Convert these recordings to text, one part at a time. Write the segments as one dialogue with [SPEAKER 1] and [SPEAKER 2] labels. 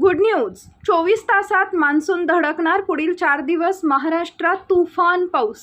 [SPEAKER 1] Good news, 24 तासात monsoon धडकणार. पुढील 4 दिवस महाराष्ट्रात तुफान पाऊस.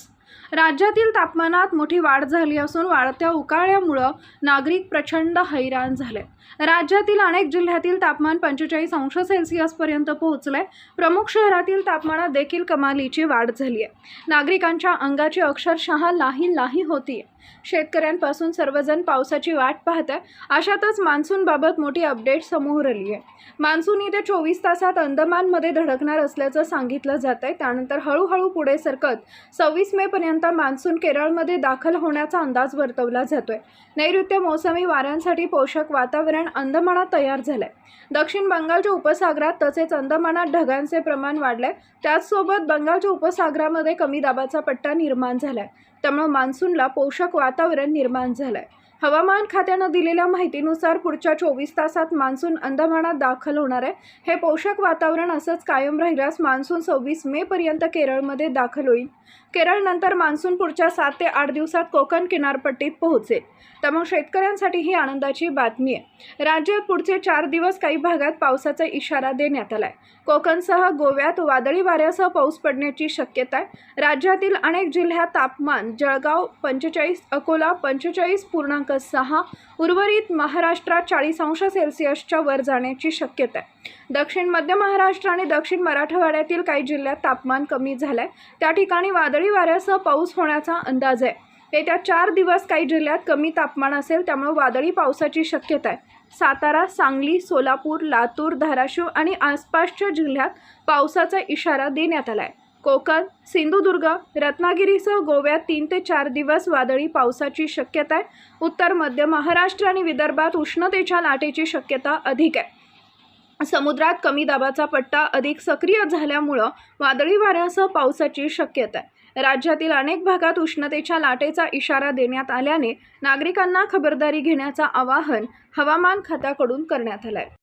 [SPEAKER 1] राज्यातील तापमानात मोठी वाढ झाली असून वाढत्या उकाड्यामुळे नागरिक प्रचंड हैराण झाले. राज्यातील अनेक जिल्ह्यातील तापमान 45 अंश सेल्सिअस पर्यंत पोहोचले. प्रमुख शहरातील तापमानात देखील कमालीची वाढ झाली आहे. नागरिकांच्या अंगाची अक्षरशः लाही लाही होती. शेतकऱ्यांपासून सर्वजण पावसाची वाट पाहत आहे. अशातच मान्सूनबाबत मोठी अपडेट समोर आली आहे. मान्सून येत्या 24 तासात अंदमानमध्ये धडकणार असल्याचं सांगितलं जात आहे. त्यानंतर हळूहळू पुढे सरकत 26 मे पर्यंत मान्सून केरळमध्ये दाखल होण्याचा अंदाज वर्तवला जातोय. नैऋत्य मोसमी वाऱ्यांसाठी पोषक वातावरण अंदमानात तयार झालंय. दक्षिण बंगालच्या उपसागरात तसेच अंदमानात ढगांचे प्रमाण वाढले. त्याचसोबत बंगालच्या उपसागरामध्ये कमी दाबाचा पट्टा निर्माण झालाय. त्यामुळे मान्सूनला पोषक वातावरण निर्माण झालंय. हवामान खात्यानं दिलेल्या माहितीनुसार पुढच्या 24 तासात मान्सून अंदमानात दाखल होणार आहे. हे पोषक वातावरण असंच कायम राहिल्यास मान्सून 26 मे पर्यंत केरळमध्ये दाखल होईल. केरळनंतर मान्सून पुढच्या 7 ते 8 दिवसात कोकण किनारपट्टीत पोहोचेल. त्यामुळे शेतकऱ्यांसाठी ही आनंदाची बातमी आहे. राज्यात पुढचे 4 दिवस काही भागात पावसाचा इशारा देण्यात आलाय. कोकणसह गोव्यात वादळी वाऱ्यासह पाऊस पडण्याची शक्यता आहे. राज्यातील अनेक जिल्ह्यात तापमान जळगाव 45, अकोला 45.6, उर्वरित महाराष्ट्रात 40 अंश सेल्सिअसच्या वर जाण्याची शक्यता आहे. दक्षिण मध्य महाराष्ट्र आणि दक्षिण मराठवाड्यातील काही जिल्ह्यात तापमान कमी झालंय. त्या ठिकाणी वादळी वाऱ्यासह पाऊस होण्याचा अंदाज आहे. येत्या 4 दिवस काही जिल्ह्यात कमी तापमान असेल, त्यामुळे वादळी पावसाची शक्यता आहे. सातारा, सांगली, सोलापूर, लातूर, धाराशिव आणि आसपासच्या जिल्ह्यात पावसाचा इशारा देण्यात आला आहे. कोकण, सिंधुदुर्ग, रत्नागिरीसह गोव्यात 3 ते 4 दिवस वादळी पावसाची शक्यता आहे. उत्तर मध्य महाराष्ट्र आणि विदर्भात उष्णतेच्या लाटेची शक्यता अधिक आहे. समुद्रात कमी दाबाचा पट्टा अधिक सक्रिय झाल्यामुळं वादळी वाऱ्यासह पावसाची शक्यता आहे. राज्यातील अनेक भागात उष्णतेच्या लाटेचा इशारा देण्यात आल्याने नागरिकांना खबरदारी घेण्याचं आवाहन हवामान खात्याकडून करण्यात आलं आहे.